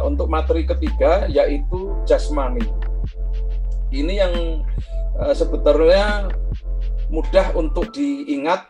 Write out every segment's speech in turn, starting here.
untuk materi ketiga yaitu jasmani. Ini yang sebetulnya mudah untuk diingat,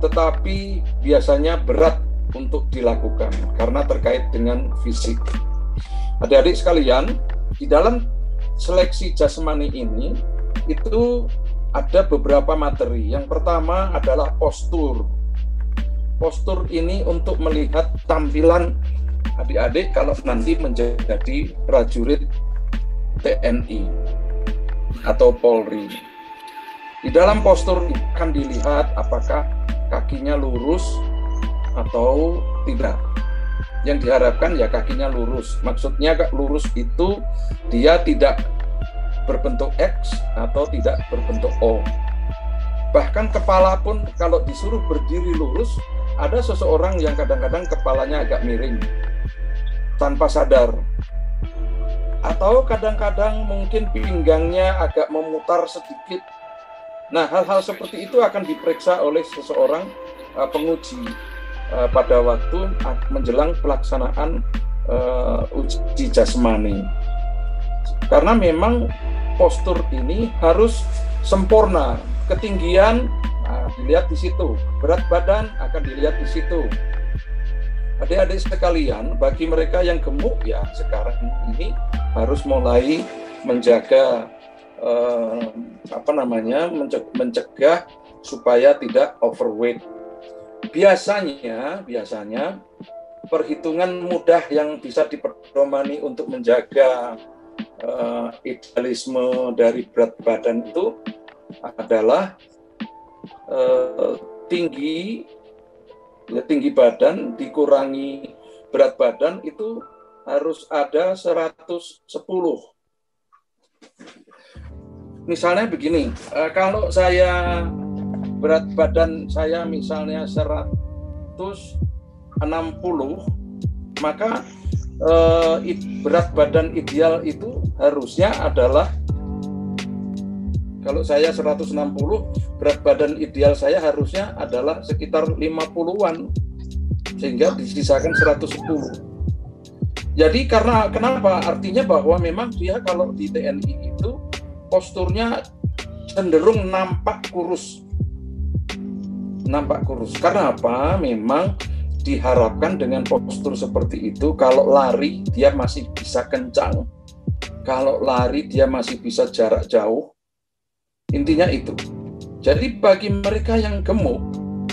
tetapi biasanya berat untuk dilakukan karena terkait dengan fisik. Adik-adik sekalian, di dalam seleksi jasmani ini itu ada beberapa materi. Yang pertama adalah postur. Postur ini untuk melihat tampilan adik-adik kalau nanti menjadi prajurit TNI atau Polri. Di dalam postur akan dilihat apakah kakinya lurus atau tidak. Yang diharapkan ya kakinya lurus. Maksudnya lurus itu dia tidak berbentuk X atau tidak berbentuk O. Bahkan kepala pun kalau disuruh berdiri lurus, ada seseorang yang kadang-kadang kepalanya agak miring tanpa sadar. Atau kadang-kadang mungkin pinggangnya agak memutar sedikit. Nah, hal-hal seperti itu akan diperiksa oleh seseorang penguji pada waktu menjelang pelaksanaan uji jasmani. Karena memang postur ini harus sempurna, ketinggian dilihat di situ, berat badan akan dilihat di situ. Adik-adik sekalian, bagi mereka yang gemuk ya sekarang ini harus mulai menjaga mencegah supaya tidak overweight. Biasanya perhitungan mudah yang bisa dipedomani untuk menjaga idealisme dari berat badan itu adalah tinggi badan dikurangi berat badan itu harus ada 110. Misalnya begini, kalau saya berat badan saya misalnya 160, maka berat badan ideal itu harusnya adalah, kalau saya 160, berat badan ideal saya harusnya adalah sekitar 50-an, sehingga disisakan 110. Jadi kenapa? Artinya bahwa memang dia kalau di TNI itu posturnya cenderung nampak kurus. Karena apa? Memang diharapkan dengan postur seperti itu, kalau lari dia masih bisa kencang, kalau lari dia masih bisa jarak jauh. Intinya itu. Jadi bagi mereka yang gemuk,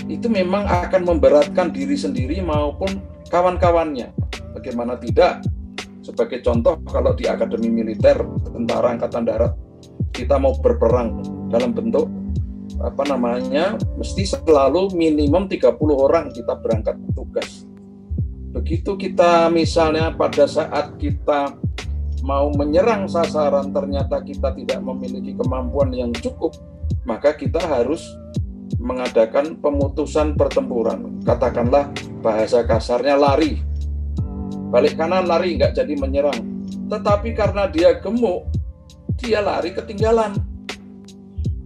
itu memang akan memberatkan diri sendiri maupun kawan-kawannya. Bagaimana tidak? Sebagai contoh, kalau di Akademi Militer, Tentara Angkatan Darat, kita mau berperang dalam bentuk mesti selalu minimum 30 orang kita berangkat tugas. Begitu kita misalnya pada saat kita mau menyerang sasaran ternyata kita tidak memiliki kemampuan yang cukup, maka kita harus mengadakan pemutusan pertempuran. Katakanlah bahasa kasarnya lari. Balik kanan lari, nggak jadi menyerang. Tetapi karena dia gemuk, dia lari ketinggalan.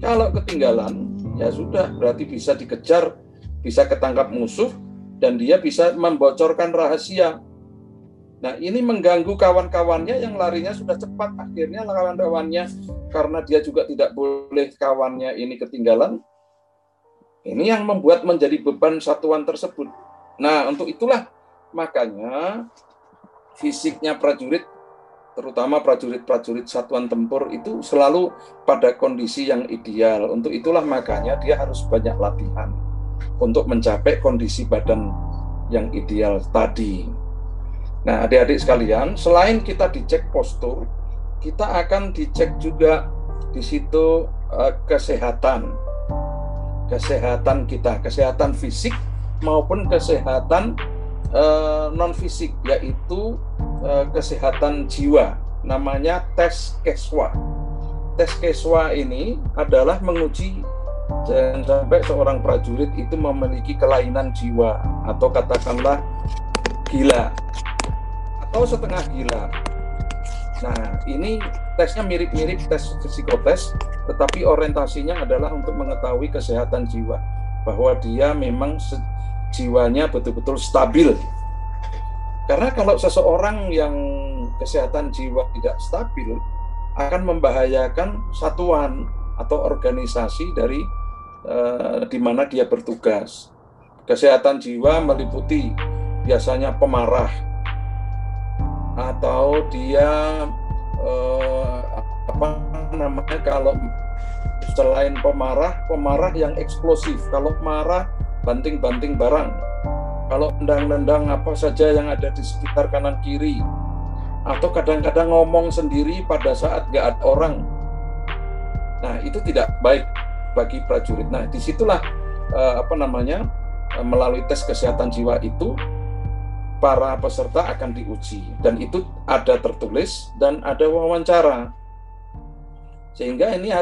Kalau ketinggalan, ya sudah, berarti bisa dikejar, bisa ketangkap musuh, dan dia bisa membocorkan rahasia. Nah, ini mengganggu kawan-kawannya yang larinya sudah cepat. Akhirnya kawan-kawannya, karena dia juga tidak boleh kawannya ini ketinggalan, ini yang membuat menjadi beban satuan tersebut. Nah, untuk itulah makanya fisiknya prajurit, terutama prajurit-prajurit satuan tempur itu selalu pada kondisi yang ideal. Untuk itulah makanya dia harus banyak latihan untuk mencapai kondisi badan yang ideal tadi. Nah, adik-adik sekalian, selain kita dicek postur, kita akan dicek juga di situ kesehatan kita, kesehatan fisik maupun kesehatan non fisik, yaitu kesehatan jiwa, namanya tes Keswa. Tes Keswa ini adalah menguji jangan sampai seorang prajurit itu memiliki kelainan jiwa atau katakanlah gila atau setengah gila. Nah, ini tesnya mirip-mirip tes psikotes, tetapi orientasinya adalah untuk mengetahui kesehatan jiwa, bahwa dia memang jiwanya betul-betul stabil. Karena kalau seseorang yang kesehatan jiwa tidak stabil akan membahayakan satuan atau organisasi dari di mana dia bertugas. Kesehatan jiwa meliputi biasanya pemarah, atau dia kalau selain pemarah yang eksplosif. Kalau marah banting-banting barang, kalau nendang-nendang apa saja yang ada di sekitar kanan kiri, atau kadang-kadang ngomong sendiri pada saat nggak ada orang. Nah, itu tidak baik bagi prajurit. Nah, disitulah melalui tes kesehatan jiwa itu para peserta akan diuji, dan itu ada tertulis dan ada wawancara. Sehingga ini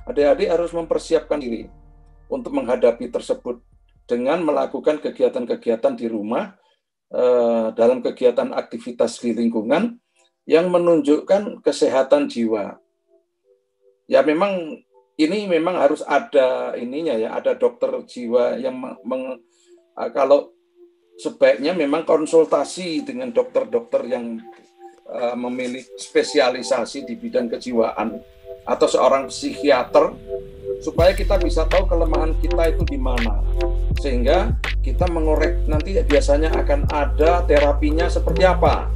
adik-adik harus mempersiapkan diri untuk menghadapi tersebut dengan melakukan kegiatan-kegiatan di rumah, dalam kegiatan aktivitas di lingkungan yang menunjukkan kesehatan jiwa. Ya memang ini memang harus ada ininya ya, ada dokter jiwa yang kalau sebaiknya memang konsultasi dengan dokter-dokter yang memiliki spesialisasi di bidang kejiwaan atau seorang psikiater, supaya kita bisa tahu kelemahan kita itu di mana, sehingga kita mengorek. Nanti biasanya akan ada terapinya seperti apa.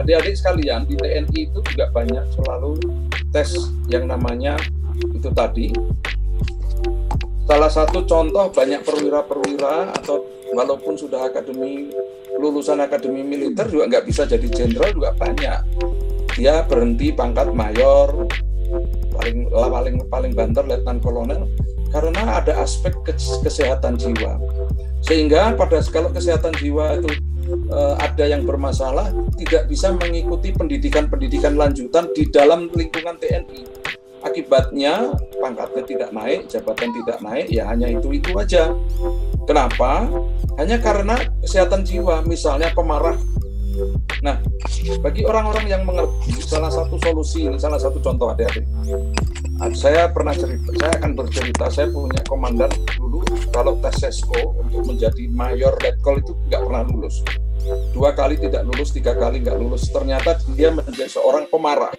Adik-adik sekalian, di TNI itu juga banyak selalu tes yang namanya itu tadi. Salah satu contoh, banyak perwira-perwira atau walaupun sudah lulusan akademi militer juga nggak bisa jadi jenderal juga banyak. Dia berhenti pangkat mayor, paling banter letnan kolonel, karena ada aspek kesehatan jiwa. Sehingga kalau kesehatan jiwa itu ada yang bermasalah, tidak bisa mengikuti pendidikan lanjutan di dalam lingkungan TNI. Akibatnya pangkatnya tidak naik, jabatan tidak naik, ya hanya itu aja. Kenapa? Hanya karena kesehatan jiwa, misalnya pemarah. Nah, bagi orang-orang yang mengerti, salah satu solusi, salah satu contoh adik-adik. Saya akan bercerita, saya punya komandan dulu, kalau tes sesko untuk menjadi mayor letkol itu nggak pernah lulus. 2 kali tidak lulus, 3 kali nggak lulus. Ternyata dia menjadi seorang pemarah.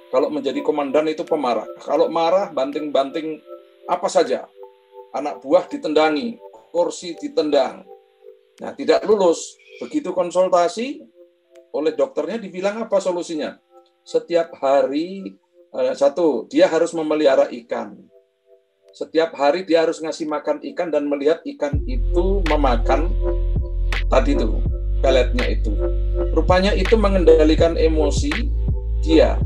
Kalau menjadi komandan itu pemarah. Kalau marah, banting-banting apa saja. Anak buah ditendangi, kursi ditendang. Nah, tidak lulus. Begitu konsultasi oleh dokternya, dibilang apa solusinya? Setiap hari, dia harus memelihara ikan. Setiap hari dia harus ngasih makan ikan dan melihat ikan itu memakan tadi itu, peletnya itu. Rupanya itu mengendalikan emosi dia.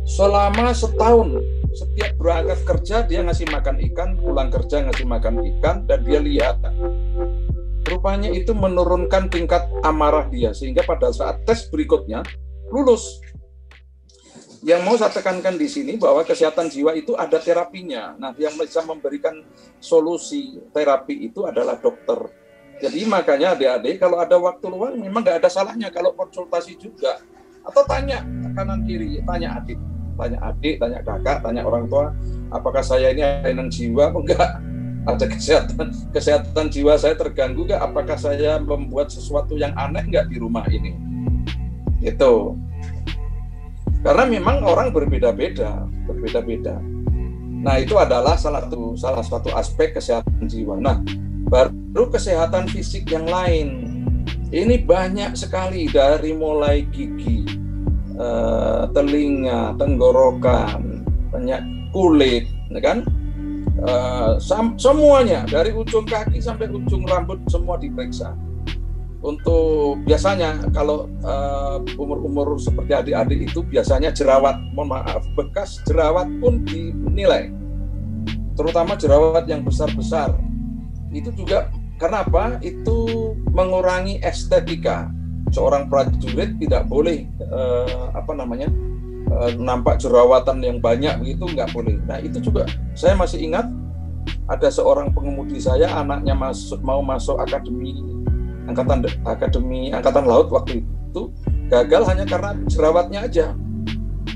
Selama setahun, setiap berangkat kerja dia ngasih makan ikan, pulang kerja ngasih makan ikan, dan dia lihat. Rupanya itu menurunkan tingkat amarah dia, sehingga pada saat tes berikutnya lulus. Yang mau saya tekankan di sini bahwa kesehatan jiwa itu ada terapinya. Nah, yang bisa memberikan solusi terapi itu adalah dokter. Jadi makanya adik-adik kalau ada waktu luang memang nggak ada salahnya kalau konsultasi juga, atau tanya kanan kiri, tanya adik, tanya kakak, tanya orang tua, apakah saya ini kelainan jiwa atau enggak? Ada kesehatan jiwa saya terganggu nggak? Apakah saya membuat sesuatu yang aneh nggak di rumah ini? Itu. Karena memang orang berbeda-beda. Nah, itu adalah salah satu aspek kesehatan jiwa. Nah, baru kesehatan fisik yang lain. Ini banyak sekali, dari mulai gigi, telinga, tenggorokan, banyak kulit, kan? Semuanya dari ujung kaki sampai ujung rambut semua diperiksa. Untuk biasanya kalau umur-umur seperti adik-adik itu biasanya jerawat, bekas jerawat pun dinilai, terutama jerawat yang besar-besar. Itu juga karena apa? Itu mengurangi estetika. Seorang prajurit tidak boleh nampak jerawatan yang banyak, begitu nggak boleh. Nah, itu juga saya masih ingat ada seorang pengemudi saya, anaknya mau masuk akademi angkatan laut waktu itu, gagal hanya karena jerawatnya aja.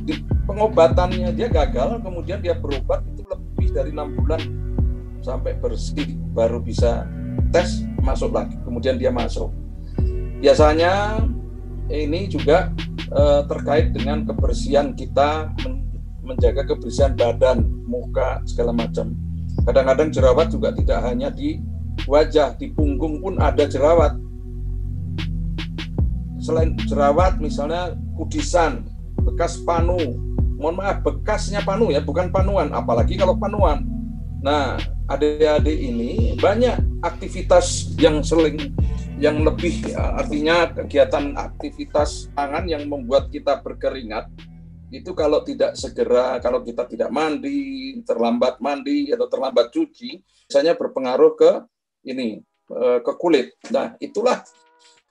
Di pengobatannya dia gagal, kemudian dia berobat itu lebih dari 6 bulan sampai bersih, baru bisa tes masuk lagi. Kemudian dia masuk. Biasanya ini juga terkait dengan kebersihan kita, menjaga kebersihan badan, muka, segala macam. Kadang-kadang jerawat juga tidak hanya di wajah, di punggung pun ada jerawat. Selain jerawat, misalnya kudisan, bekas panu. Mohon maaf, bekasnya panu ya, bukan panuan, apalagi kalau panuan. Nah, adik-adik ini banyak aktivitas yang lebih, artinya kegiatan aktivitas tangan yang membuat kita berkeringat. Itu kalau tidak segera, kalau kita tidak mandi, terlambat mandi atau terlambat cuci, biasanya berpengaruh ke ke kulit. Nah, itulah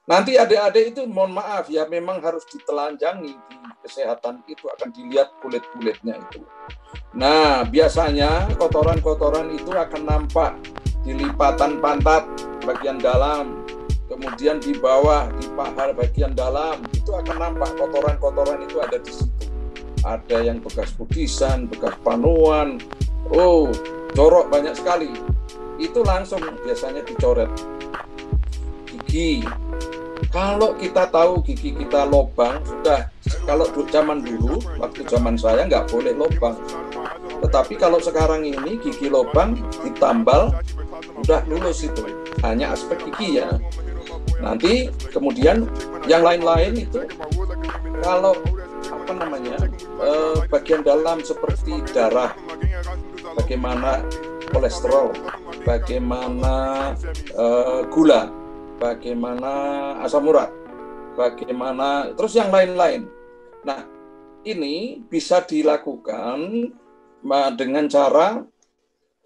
nanti adik-adik itu mohon maaf ya, memang harus ditelanjangi di kesehatan itu, akan dilihat kulit-kulitnya itu. Nah, biasanya kotoran-kotoran itu akan nampak di lipatan pantat bagian dalam, kemudian di bawah, di paha bagian dalam, itu akan nampak kotoran-kotoran itu ada di situ. Ada yang bekas kudisan, bekas panuan, jorok banyak sekali. Itu langsung biasanya dicoret. Gigi, kalau kita tahu gigi kita lobang, sudah, kalau zaman dulu, waktu zaman saya nggak boleh lobang. Tetapi kalau sekarang ini gigi lobang ditambal, udah lulus itu. Hanya aspek gigi ya. Nanti kemudian yang lain-lain itu, kalau bagian dalam seperti darah, bagaimana kolesterol, bagaimana gula, bagaimana asam urat, bagaimana terus yang lain-lain. Nah, ini bisa dilakukan dengan cara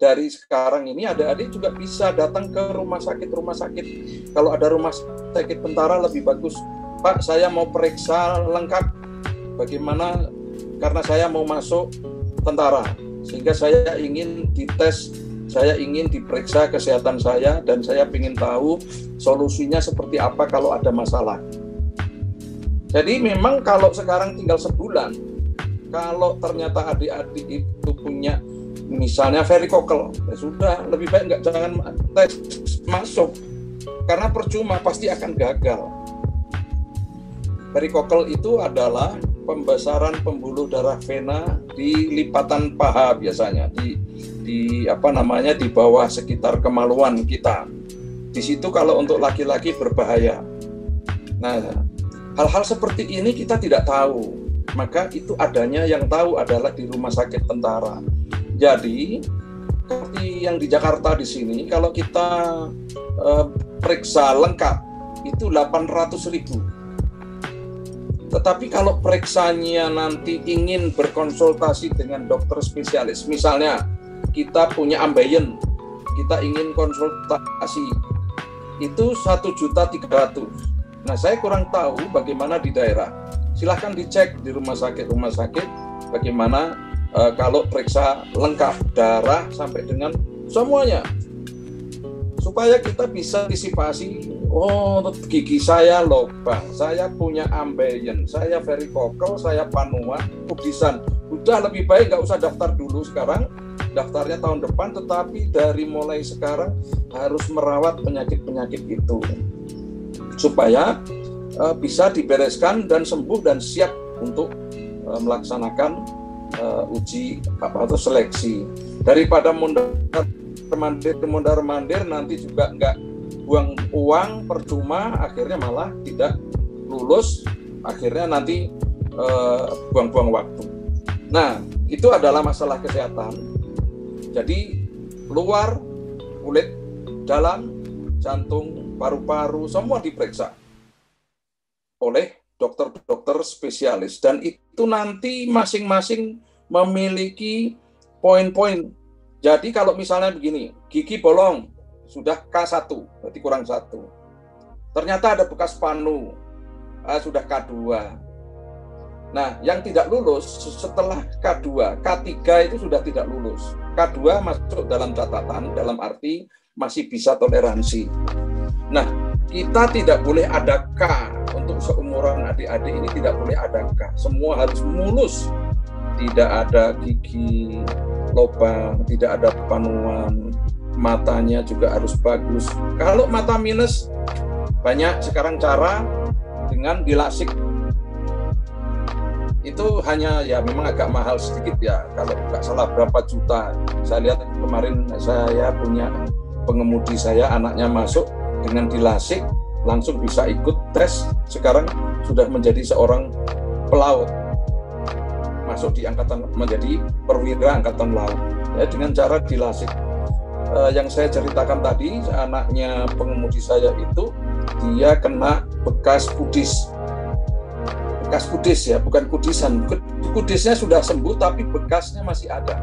dari sekarang ini adik-adik juga bisa datang ke rumah sakit. Kalau ada rumah sakit tentara lebih bagus. Pak, saya mau periksa lengkap. Bagaimana, karena saya mau masuk tentara, sehingga saya ingin dites, saya ingin diperiksa kesehatan saya, dan saya ingin tahu solusinya seperti apa kalau ada masalah. Jadi memang kalau sekarang tinggal sebulan, kalau ternyata adik-adik itu punya misalnya varikokel, ya sudah, lebih baik jangan tes masuk, karena percuma, pasti akan gagal. Varikokel itu adalah pembesaran pembuluh darah vena di lipatan paha, biasanya di bawah sekitar kemaluan kita. Di situ kalau untuk laki-laki berbahaya. Nah, hal-hal seperti ini kita tidak tahu. Maka itu adanya yang tahu adalah di rumah sakit tentara. Jadi seperti yang di Jakarta di sini, kalau kita periksa lengkap itu 800.000. Tetapi kalau periksanya nanti ingin berkonsultasi dengan dokter spesialis, misalnya kita punya ambeien, kita ingin konsultasi, itu 1.300.000. Nah, saya kurang tahu bagaimana di daerah. Silahkan dicek di rumah sakit bagaimana kalau periksa lengkap darah sampai dengan semuanya, supaya kita bisa antisipasi. Gigi saya lobang, saya punya ambeien, saya varikokel, saya panuan, kudisan. Udah, lebih baik nggak usah daftar dulu sekarang, daftarnya tahun depan, tetapi dari mulai sekarang harus merawat penyakit-penyakit itu supaya bisa dibereskan dan sembuh dan siap untuk melaksanakan uji atau seleksi. Daripada mondar-mandir nanti juga nggak buang uang percuma, akhirnya malah tidak lulus, akhirnya nanti buang-buang waktu. Nah, itu adalah masalah kesehatan. Jadi luar, kulit, dalam, jantung, paru-paru, semua diperiksa oleh dokter-dokter spesialis, dan itu nanti masing-masing memiliki poin-poin. Jadi kalau misalnya begini, gigi bolong, sudah K1, berarti kurang 1. Ternyata ada bekas panu, sudah K2. Nah, yang tidak lulus setelah K2, K3 itu sudah tidak lulus. K2 masuk dalam catatan, dalam arti masih bisa toleransi. Nah, kita tidak boleh ada K. Untuk seumuran adik-adik ini tidak boleh ada K. Semua harus mulus. Tidak ada gigi lobang, tidak ada panuan, matanya juga harus bagus. Kalau mata minus, Banyak sekarang cara dengan dilasik. Itu hanya ya memang agak mahal sedikit ya, kalau nggak salah berapa juta. Saya lihat kemarin saya punya pengemudi saya, anaknya masuk dengan dilasik langsung bisa ikut tes, sekarang sudah menjadi seorang pelaut, masuk di angkatan, menjadi perwira angkatan laut ya dengan cara dilasik. Yang saya ceritakan tadi, anaknya pengemudi saya itu dia kena bekas kudis ya, bukan kudisan. Kudisnya sudah sembuh tapi bekasnya masih ada.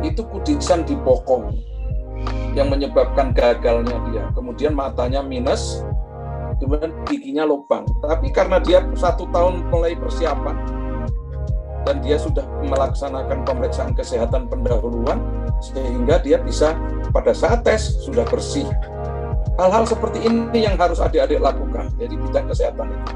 Itu kudisan di bokong yang menyebabkan gagalnya dia. Kemudian matanya minus, kemudian giginya lubang. Tapi karena dia 1 tahun mulai persiapan dan dia sudah melaksanakan pemeriksaan kesehatan pendahuluan, sehingga dia bisa pada saat tes sudah bersih. Hal-hal seperti ini yang harus adik-adik lakukan. Jadi bidang kesehatan itu.